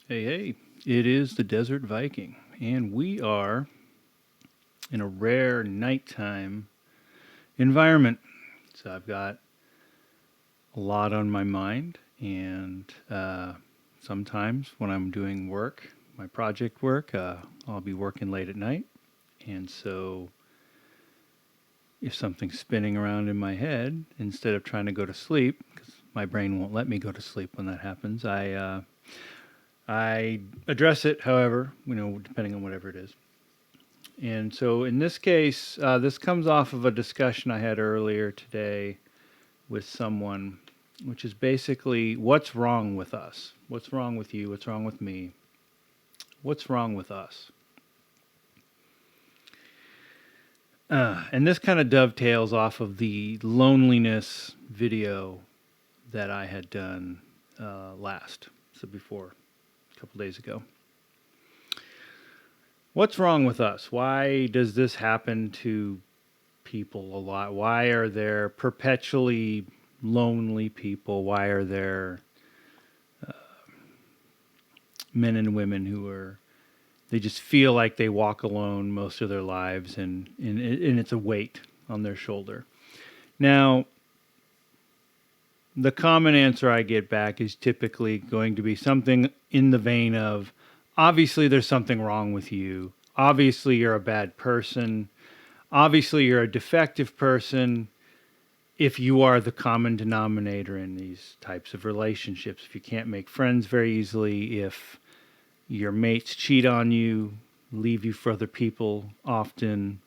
Hey, hey, it is the Desert Viking, and we are in a rare nighttime environment. So I've got a lot on my mind, and sometimes when I'm doing work, my project work, I'll be working late at night. And so if something's spinning around in my head, instead of trying to go to sleep, because my brain won't let me go to sleep when that happens, I address it, however, depending on whatever it is. And so in this case, this comes off of a discussion I had earlier today with someone, which is basically what's wrong with us? What's wrong with you? What's wrong with me? What's wrong with us? And this kind of dovetails off of the loneliness video that I had done before, a couple days ago. What's wrong with us? Why does this happen to people a lot? Why are there perpetually lonely people? Why are there men and women they just feel like they walk alone most of their lives, and it's a weight on their shoulder? Now, the common answer I get back is typically going to be something in the vein of, obviously there's something wrong with you. Obviously you're a bad person. Obviously you're a defective person. If you are the common denominator in these types of relationships, if you can't make friends very easily, if your mates cheat on you, leave you for other people often,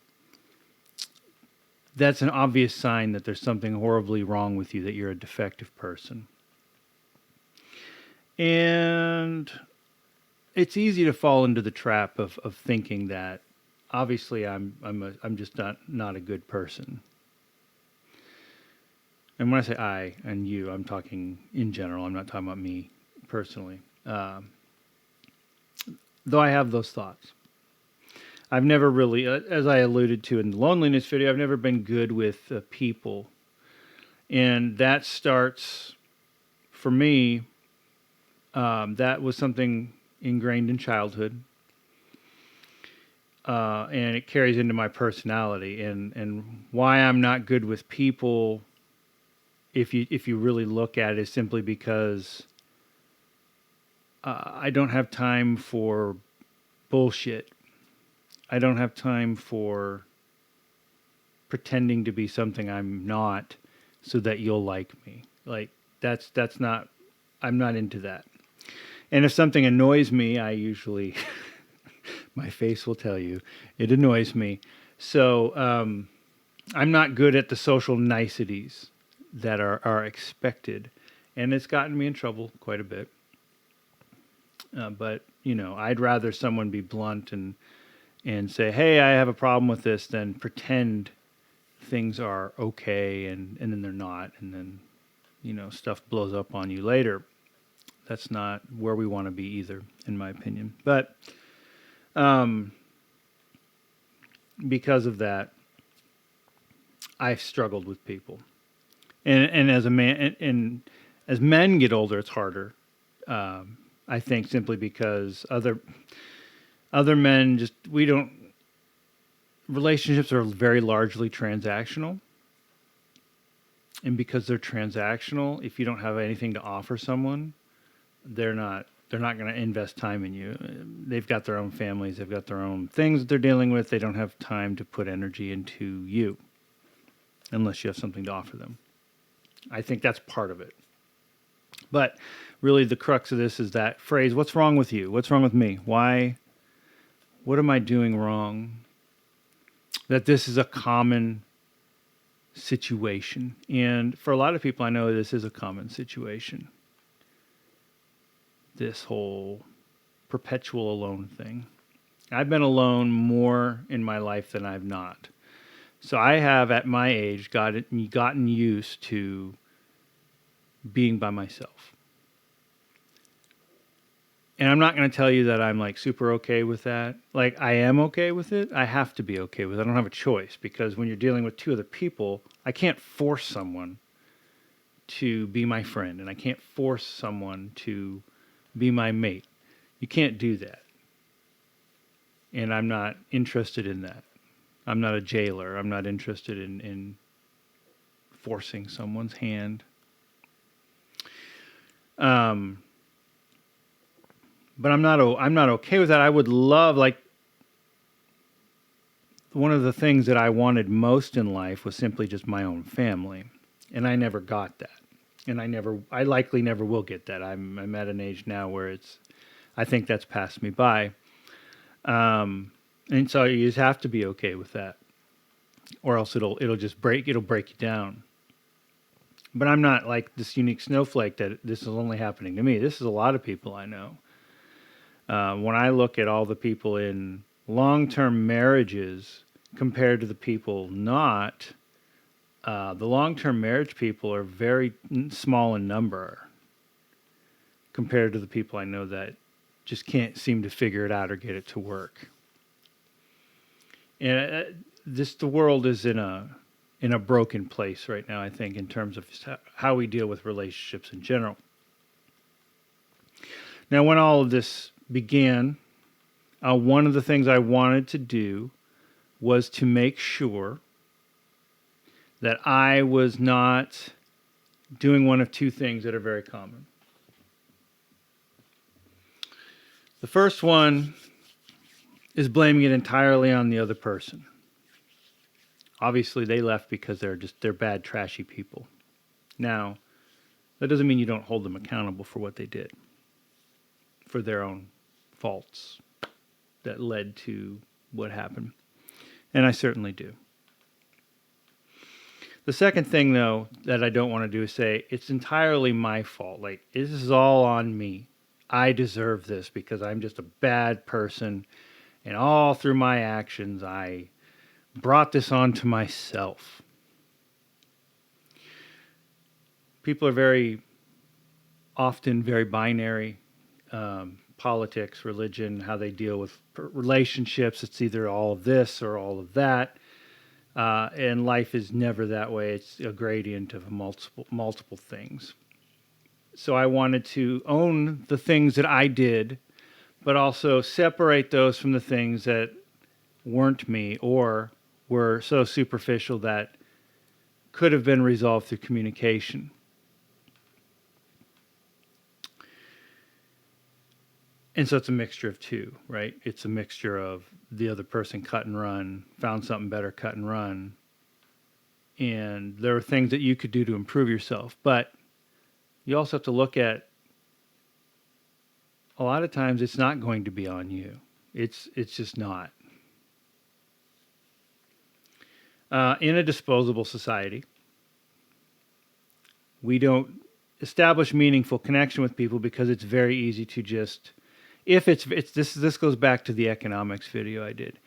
that's an obvious sign that there's something horribly wrong with you, that you're a defective person. And it's easy to fall into the trap of thinking that obviously I'm just not a good person. And when I say I and you, I'm talking in general. I'm not talking about me personally. Though I have those thoughts. I've never really, as I alluded to in the loneliness video, I've never been good with people. And that starts, for me, that was something ingrained in childhood. And it carries into my personality. And why I'm not good with people, if you really look at it, is simply because I don't have time for bullshit. I don't have time for pretending to be something I'm not so that you'll like me. Like that's not, I'm not into that. And if something annoys me, I usually my face will tell you it annoys me. So I'm not good at the social niceties that are expected, and it's gotten me in trouble quite a bit. But I'd rather someone be blunt and say, "Hey, I have a problem with this," than pretend things are okay and then they're not, and then stuff blows up on you later. That's not where we want to be either, in my opinion. But because of that, I've struggled with people, and as a man, and as men get older, it's harder. I think simply because other men just we don't relationships are very largely transactional, and because they're transactional, if you don't have anything to offer someone, they're not going to invest time in you. They've got their own families, they've got their own things that they're dealing with. They don't have time to put energy into you unless you have something to offer them. I think that's part of it. But really the crux of this is that phrase, what's wrong with you? What's wrong with me? Why? What am I doing wrong? That this is a common situation. And for a lot of people, I know this is a common situation. This whole perpetual alone thing. I've been alone more in my life than I've not. So I have, at my age, gotten used to being by myself. And I'm not going to tell you that I'm like super okay with that. Like, I am okay with it. I have to be okay with it. I don't have a choice, because when you're dealing with two other people, I can't force someone to be my friend, and I can't force someone to be my mate. You can't do that. And I'm not interested in that. I'm not a jailer. I'm not interested in forcing someone's hand. But I'm not okay with that. I would love, like, one of the things that I wanted most in life was simply just my own family, and I never got that, and I likely never will get that. I'm at an age now where I think that's passed me by, and so you just have to be okay with that, or else it'll break you down. But I'm not like this unique snowflake that this is only happening to me. This is a lot of people I know. When I look at all the people in long-term marriages compared to the people not, the long-term marriage people are very small in number compared to the people I know that just can't seem to figure it out or get it to work. And the world is in a broken place right now, I think, in terms of how we deal with relationships in general. Now, when all of this began, one of the things I wanted to do was to make sure that I was not doing one of two things that are very common. The first one is blaming it entirely on the other person. Obviously, they left because they're bad, trashy people. Now, that doesn't mean you don't hold them accountable for what they did, for their own faults that led to what happened. And I certainly do. The second thing, though, that I don't want to do is say, it's entirely my fault. Like, this is all on me. I deserve this because I'm just a bad person. And all through my actions, I brought this on to myself. People are very often very binary. Politics, religion, how they deal with relationships. It's either all of this or all of that. And life is never that way. It's a gradient of multiple things. So I wanted to own the things that I did, but also separate those from the things that weren't me or were so superficial that could have been resolved through communication. And so it's a mixture of two, right? It's a mixture of the other person cut and run, found something better, cut and run. And there are things that you could do to improve yourself. But you also have to look at, a lot of times it's not going to be on you. It's just not. In a disposable society, we don't establish meaningful connection with people because it's very easy to just, if this goes back to the economics video I did.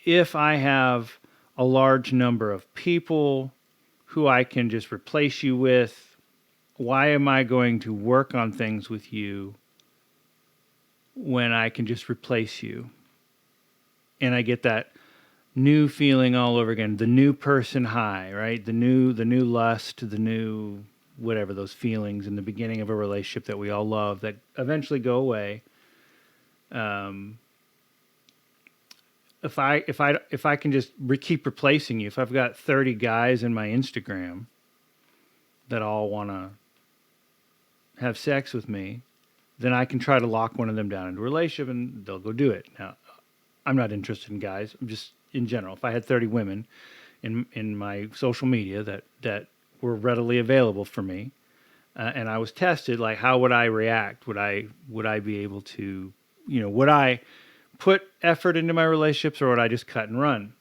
If I have a large number of people who I can just replace you with, why am I going to work on things with you when I can just replace you? And I get that new feeling all over again, the new person high, right? The new lust, the new whatever, those feelings in the beginning of a relationship that we all love that eventually go away. If I can just keep replacing you, if I've got 30 guys in my Instagram that all want to have sex with me, then I can try to lock one of them down into a relationship and they'll go do it. Now, I'm not interested in guys. I'm just in general. If I had 30 women in my social media that were readily available for me, and I was tested, like, how would I react? Would I be able to, would I put effort into my relationships or would I just cut and run?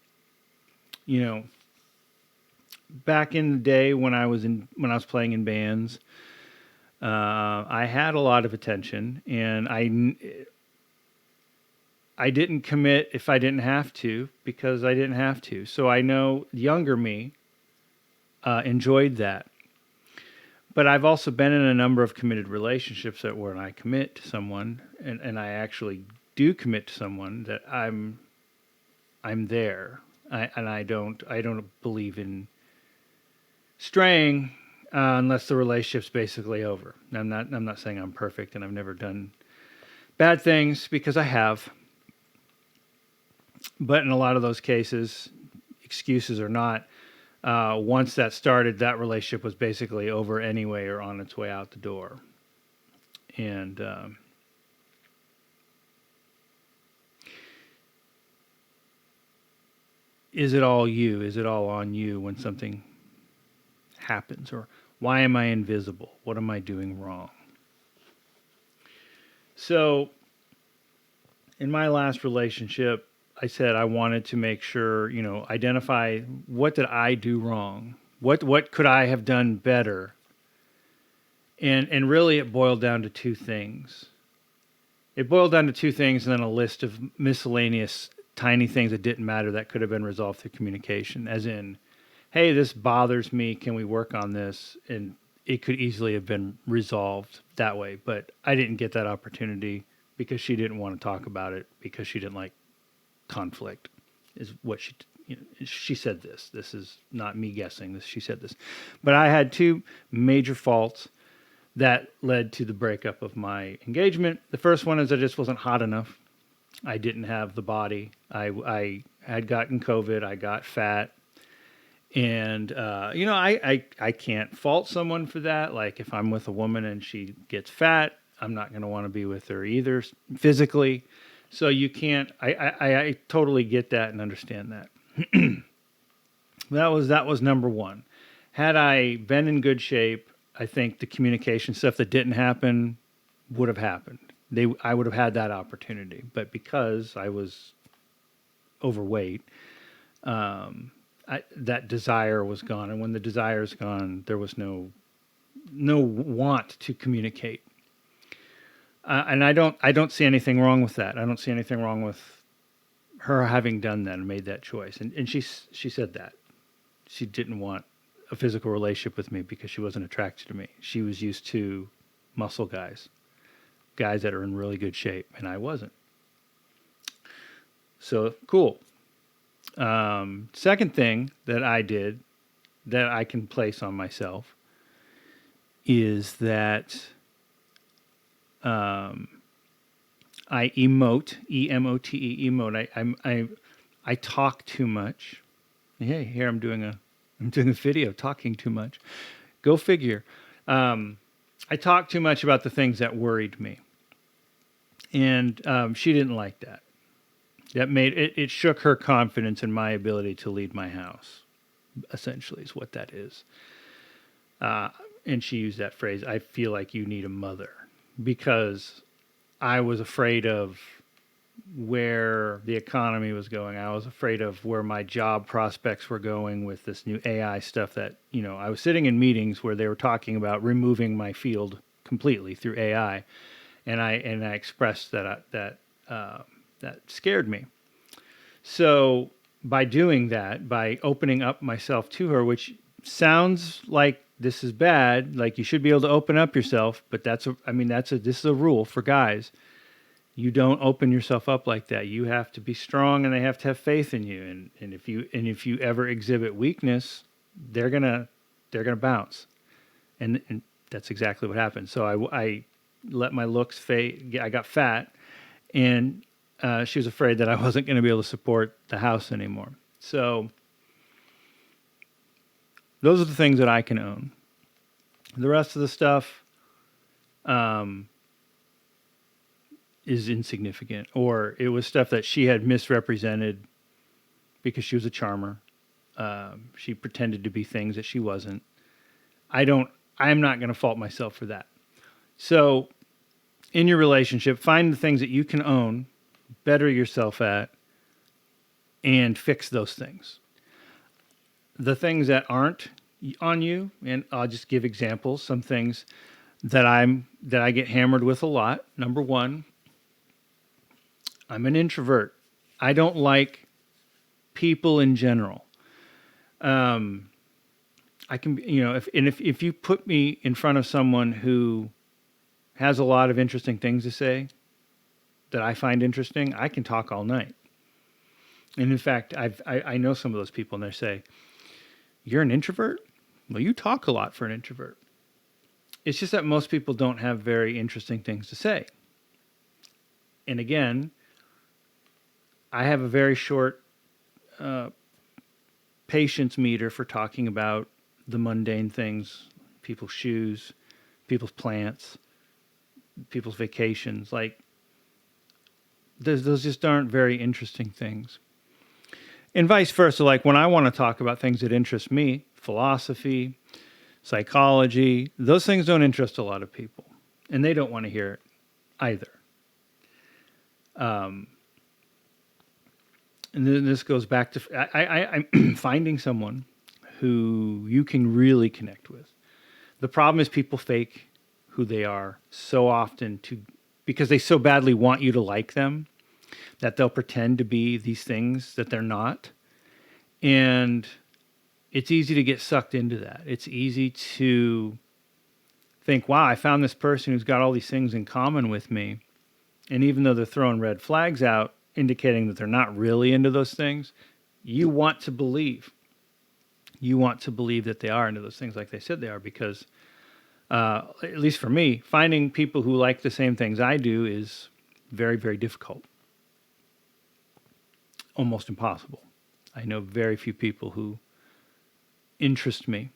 Back in the day when I was playing in bands, I had a lot of attention, and I didn't commit if I didn't have to, because I didn't have to. So I know younger me enjoyed that. But I've also been in a number of committed relationships that when I commit to someone, and I actually do commit to someone, that I'm there. I don't believe in straying unless the relationship's basically over. I'm not saying I'm perfect, and I've never done bad things because I have, but in a lot of those cases, excuses or not, once that started, that relationship was basically over anyway or on its way out the door. And is it all you? Is it all on you when something happens? Or why am I invisible? What am I doing wrong? So, in my last relationship, I said I wanted to make sure, identify what did I do wrong? What could I have done better? And really it boiled down to two things. It boiled down to two things and then a list of miscellaneous tiny things that didn't matter that could have been resolved through communication, as in, hey, this bothers me. Can we work on this? And it could easily have been resolved that way. But I didn't get that opportunity because she didn't want to talk about it because she didn't like conflict, is what she said this. This is not me guessing this. She said this. But I had two major faults that led to the breakup of my engagement. The first one is I just wasn't hot enough. I didn't have the body. I had gotten COVID. I got fat. And, I can't fault someone for that. Like if I'm with a woman and she gets fat, I'm not going to want to be with her either physically. So you can't, I totally get that and understand that. That was number one. Had I been in good shape, I think the communication stuff that didn't happen would have happened. I would have had that opportunity, but because I was overweight, that desire was gone, and when the desire is gone, there was no want to communicate. And I don't see anything wrong with that. I don't see anything wrong with her having done that and made that choice. And she said that she didn't want a physical relationship with me because she wasn't attracted to me. She was used to muscle guys that are in really good shape, and I wasn't. So cool. Second thing that I did that I can place on myself is that I emote, emote, emote. I talk too much. Hey, here I'm doing a video talking too much. Go figure. I talked too much about the things that worried me, and she didn't like that. That made it shook her confidence in my ability to lead my house. Essentially, is what that is. And she used that phrase. I feel like you need a mother, because I was afraid of where the economy was going. I was afraid of where my job prospects were going with this new AI stuff that, I was sitting in meetings where they were talking about removing my field completely through AI. And I expressed that scared me. So by doing that, by opening up myself to her, which sounds like this is bad, like you should be able to open up yourself, but this is a rule for guys. You don't open yourself up like that. You have to be strong, and they have to have faith in you. And if you ever exhibit weakness, they're gonna bounce. And that's exactly what happened. So I let my looks fade. I got fat, and she was afraid that I wasn't going to be able to support the house anymore. So those are the things that I can own. The rest of the stuff is insignificant, or it was stuff that she had misrepresented because she was a charmer. She pretended to be things that she wasn't. I'm not going to fault myself for that. So in your relationship, find the things that you can own, better yourself at, and fix those things. The things that aren't on you, and I'll just give examples, some things that I get hammered with a lot. Number one, I'm an introvert. I don't like people in general. I can, if you put me in front of someone who has a lot of interesting things to say that I find interesting, I can talk all night. And in fact, I know some of those people, and they say, "You're an introvert? Well, you talk a lot for an introvert." It's just that most people don't have very interesting things to say. And again, I have a very short patience meter for talking about the mundane things, people's shoes, people's plants, people's vacations. Like, those just aren't very interesting things. And vice versa. Like, when I want to talk about things that interest me, philosophy, psychology, those things don't interest a lot of people. And they don't want to hear it either. And then this goes back to I'm finding someone who you can really connect with. The problem is people fake who they are so often because they so badly want you to like them that they'll pretend to be these things that they're not. And it's easy to get sucked into that. It's easy to think, wow, I found this person who's got all these things in common with me. And even though they're throwing red flags out, indicating that they're not really into those things, you want to believe. You want to believe that they are into those things like they said they are, because, at least for me, finding people who like the same things I do is very, very difficult. Almost impossible. I know very few people who interest me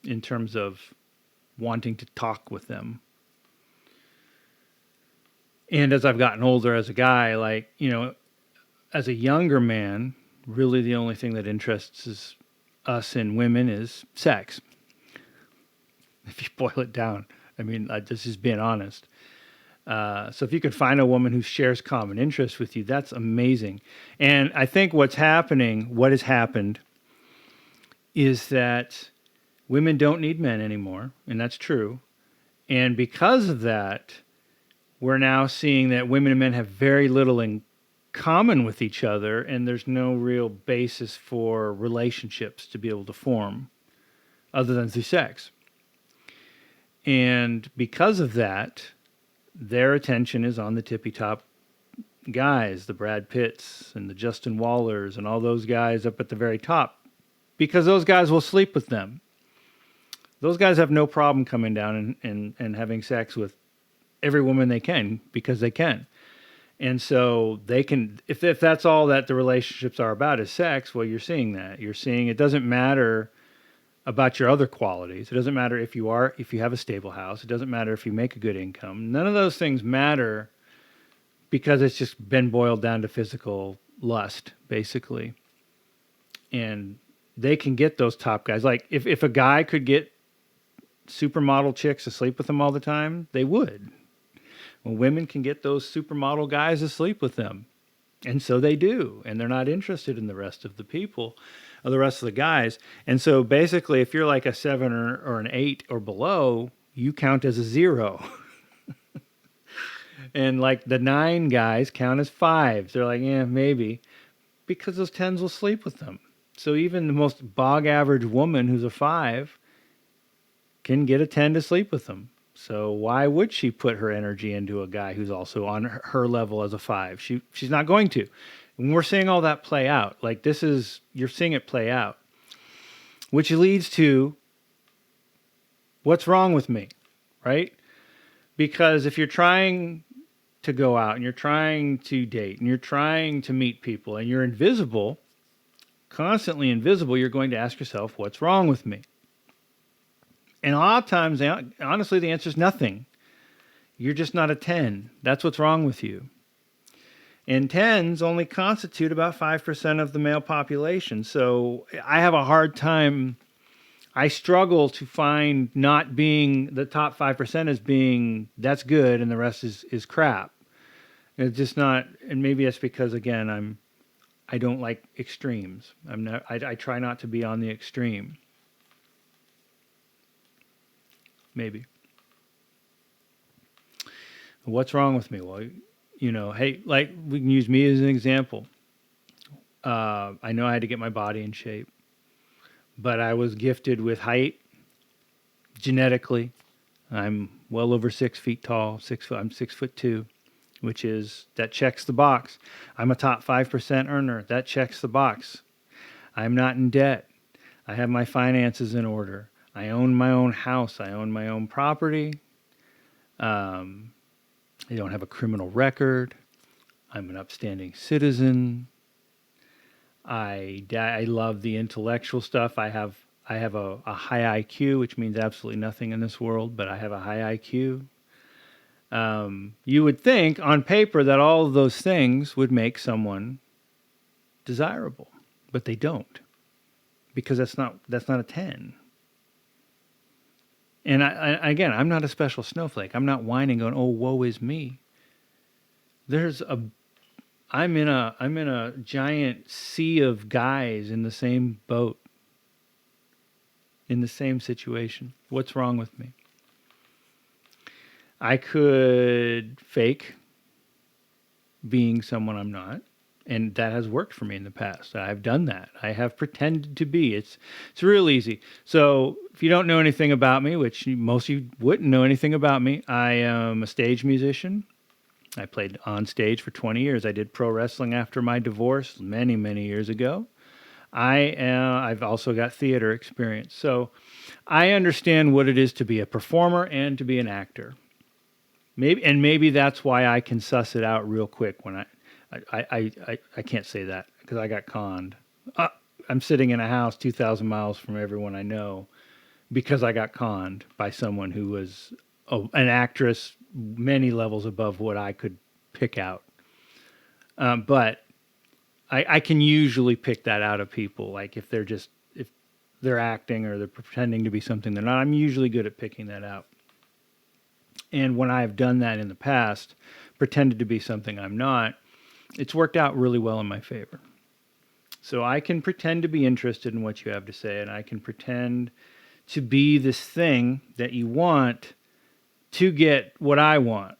in terms of wanting to talk with them. And as I've gotten older as a guy, like, as a younger man, really the only thing that interests us in women is sex. If you boil it down. I mean, this is being honest. So if you could find a woman who shares common interests with you, that's amazing. And I think what has happened, is that women don't need men anymore, and that's true. And because of that, we're now seeing that women and men have very little in common with each other, and there's no real basis for relationships to be able to form other than through sex. And because of that, their attention is on the tippy top guys, the Brad Pitts and the Justin Wallers and all those guys up at the very top, because those guys will sleep with them. Those guys have no problem coming down and having sex with every woman they can, because they can. And so they can, if that's all that the relationships are about is sex, well, you're seeing that. You're seeing it doesn't matter about your other qualities. It doesn't matter if you have a stable house. It doesn't matter if you make a good income. None of those things matter, because it's just been boiled down to physical lust, basically. And they can get those top guys. Like, if a guy could get supermodel chicks to sleep with him all the time, they would. Well, women can get those supermodel guys to sleep with them. And so they do. And they're not interested in the rest of the people, or the rest of the guys. And so basically, if you're like a 7 or an 8 or below, you count as a 0. And like the 9 guys count as 5s. They're like, yeah, maybe. Because those 10s will sleep with them. So even the most bog average woman who's a 5 can get a 10 to sleep with them. So why would she put her energy into a guy who's also on her level as a 5? She's not going to. And we're seeing all that play out. Like, you're seeing it play out. Which leads to, what's wrong with me, right? Because if you're trying to go out and you're trying to date and you're trying to meet people and you're invisible, constantly invisible, you're going to ask yourself, what's wrong with me? And a lot of times, honestly, the answer is nothing. You're just not a 10. That's what's wrong with you. And 10s only constitute about 5% of the male population. So I have a hard time. I struggle to find not being the top 5% as being, that's good, and the rest is crap. It's just not, and maybe that's because, again, I don't like extremes. I try not to be on the extreme. Maybe. What's wrong with me? Well, hey, like, we can use me as an example. I know I had to get my body in shape, but I was gifted with height genetically. I'm well over 6 feet tall. I'm 6'2", that checks the box. I'm a top 5% earner. That checks the box. I'm not in debt. I have my finances in order. I own my own house. I own my own property. I don't have a criminal record. I'm an upstanding citizen. I love the intellectual stuff. I have a high IQ, which means absolutely nothing in this world, but I have a high IQ. You would think on paper that all of those things would make someone desirable, but they don't, because that's not a 10. And again, I'm not a special snowflake. I'm not whining going, "Oh, woe is me." There's a I'm in a giant sea of guys in the same boat, in the same situation. What's wrong with me? I could fake being someone I'm not, and that has worked for me in the past. I've done that. I have pretended to be. It's real easy. So if you don't know anything about me, which most of you wouldn't know anything about me, I am a stage musician. I played on stage for 20 years. I did pro wrestling after my divorce many, many years ago. I've also got theater experience. So I understand what it is to be a performer and to be an actor. Maybe that's why I can suss it out real quick when I can't say that because I got conned. Uh, I'm sitting in a house 2,000 miles from everyone I know because I got conned by someone who was an actress many levels above what I could pick out. But I can usually pick that out of people. Like if they're acting or they're pretending to be something they're not, I'm usually good at picking that out. And when I've done that in the past, pretended to be something I'm not, it's worked out really well in my favor. So I can pretend to be interested in what you have to say, and I can pretend to be this thing that you want to get what I want.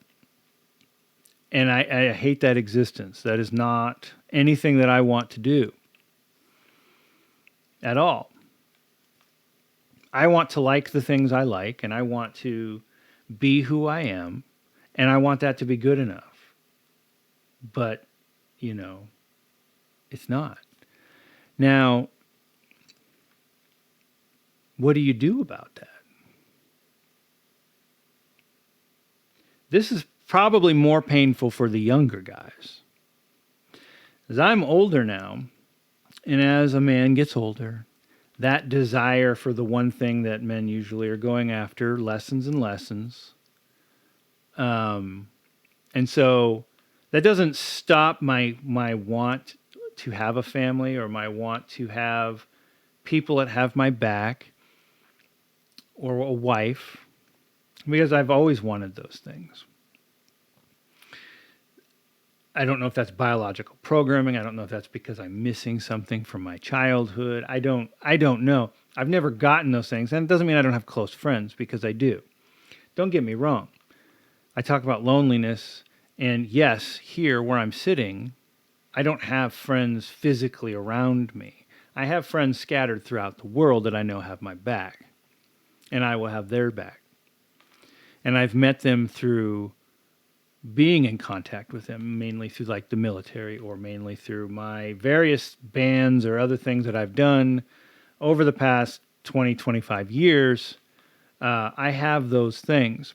And I hate that existence. That is not anything that I want to do at all. I want to like the things I like, and I want to be who I am, and I want that to be good enough. But, it's not. Now, what do you do about that? This is probably more painful for the younger guys. As I'm older now, and as a man gets older, that desire for the one thing that men usually are going after lessens and lessens. And so that doesn't stop my want to have a family or my want to have people that have my back or a wife, because I've always wanted those things. I don't know if that's biological programming. I don't know if that's because I'm missing something from my childhood. I don't know. I've never gotten those things. And it doesn't mean I don't have close friends, because I do. Don't get me wrong. I talk about loneliness, and yes, here where I'm sitting, I don't have friends physically around me. I have friends scattered throughout the world that I know have my back, and I will have their back. And I've met them through being in contact with them, mainly through like the military or mainly through my various bands or other things that I've done over the past 20, 25 years. I have those things.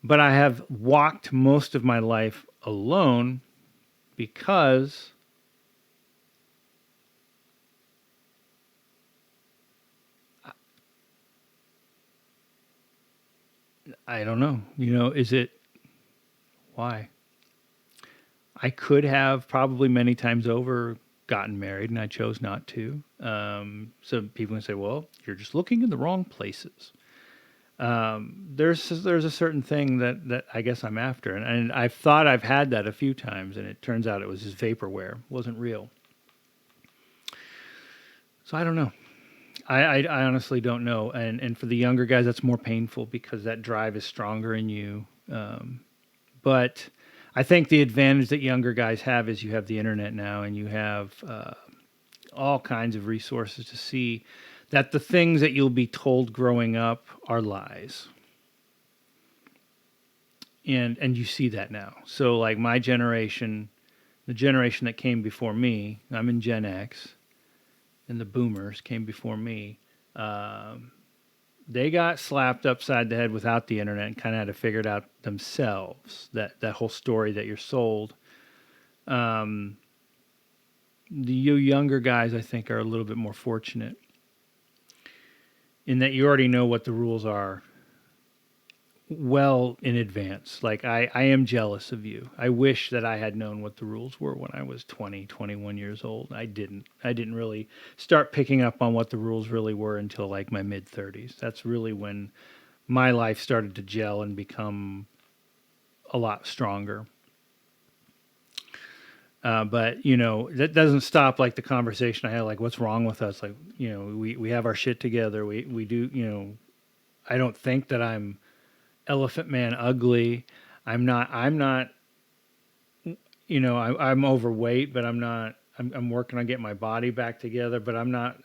But I have walked most of my life alone because I don't know. Is it why? I could have probably many times over gotten married, and I chose not to. So people can say, "Well, you're just looking in the wrong places." There's a certain thing that I guess I'm after, and I've thought I've had that a few times, and it turns out it was just vaporware, it wasn't real. So I don't know. I honestly don't know, and for the younger guys, that's more painful because that drive is stronger in you. But I think the advantage that younger guys have is you have the internet now, and you have all kinds of resources to see that the things that you'll be told growing up are lies. And you see that now. So like my generation, the generation that came before me, I'm in Gen X, and the boomers came before me. They got slapped upside the head without the internet and kind of had to figure it out themselves. That whole story that you're sold. Um, the you younger guys, I think, are a little bit more fortunate in that you already know what the rules are well in advance. Like I am jealous of you. I wish that I had known what the rules were when I was 20, 21 years old. I didn't. I didn't really start picking up on what the rules really were until like my mid 30s. That's really when my life started to gel and become a lot stronger. But that doesn't stop like the conversation I had, like what's wrong with us? Like, we have our shit together. We do, I don't think that I'm elephant man ugly. I'm not, I'm overweight, but I'm working on getting my body back together, but I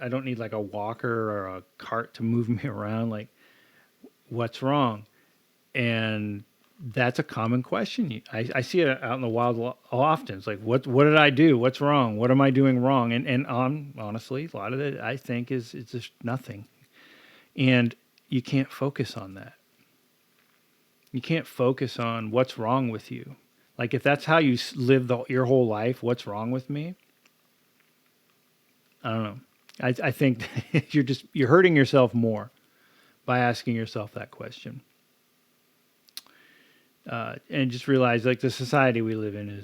don't need like a walker or a cart to move me around. Like, what's wrong? And that's a common question. I see it out in the wild often. It's like, what did I do? What's wrong? What am I doing wrong? And honestly, a lot of it I think is it's just nothing. And you can't focus on that. You can't focus on what's wrong with you. Like if that's how you live your whole life, what's wrong with me? I don't know. I think you're hurting yourself more by asking yourself that question. And just realize like the society we live in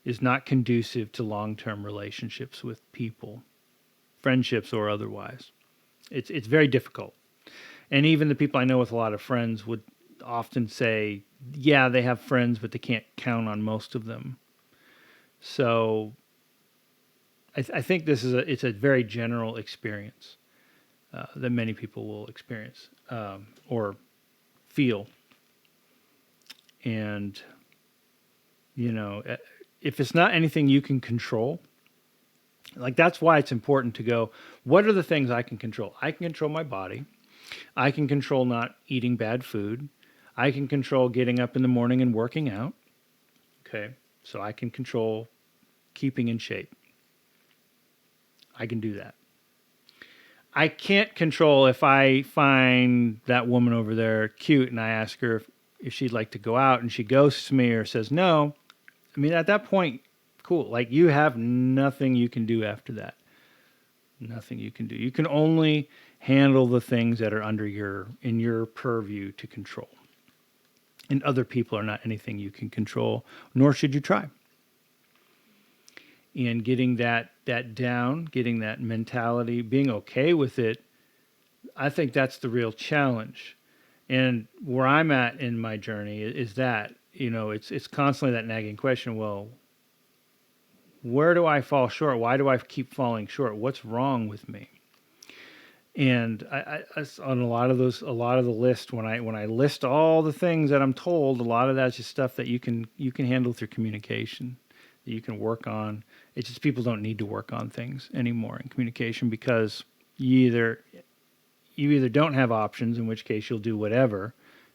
is not conducive to long-term relationships with people, friendships or otherwise. It's very difficult. And even the people I know with a lot of friends would often say, yeah, they have friends, but they can't count on most of them. So I think it's a very general experience that many people will experience or feel. And, if it's not anything you can control, like that's why it's important to go, what are the things I can control? I can control my body. I can control not eating bad food. I can control getting up in the morning and working out. Okay. So I can control keeping in shape. I can do that. I can't control if I find that woman over there cute and I ask her if she'd like to go out and she ghosts me or says no. I mean, at that point, cool. Like you have nothing you can do after that. Nothing you can do. You can only handle the things that are in your purview to control. And other people are not anything you can control, nor should you try. And getting that down, getting that mentality, being okay with it, I think that's the real challenge. And where I'm at in my journey is that, it's constantly that nagging question, well, where do I fall short? Why do I keep falling short? What's wrong with me? And I on a lot of the list, when I list all the things that I'm told, a lot of that's just stuff that you can handle through communication, that you can work on. It's just people don't need to work on things anymore in communication because you either don't have options, in which case you'll do whatever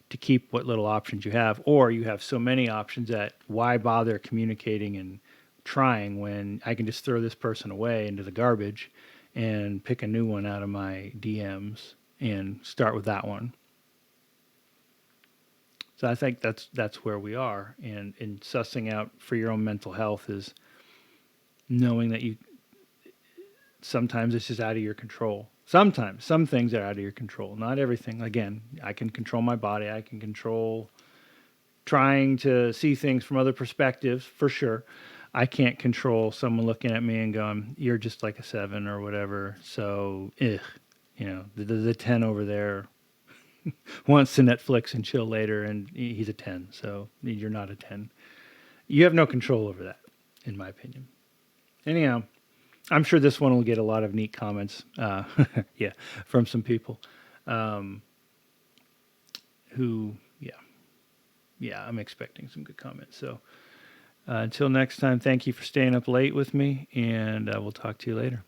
to keep what little options you have, or you have so many options that why bother communicating and trying when I can just throw this person away into the garbage and pick a new one out of my DMs and start with that one. So I think that's where we are, and sussing out for your own mental health is knowing that sometimes it's just out of your control. Sometimes some things are out of your control, not everything. Again, I can control my body. I can control trying to see things from other perspectives for sure. I can't control someone looking at me and going, "You're just like a 7 or whatever." So, the 10 over there wants to Netflix and chill later, and he's a 10. So you're not a 10. You have no control over that, in my opinion. Anyhow, I'm sure this one will get a lot of neat comments, yeah, from some people who, yeah, I'm expecting some good comments. So until next time, thank you for staying up late with me, and we'll talk to you later.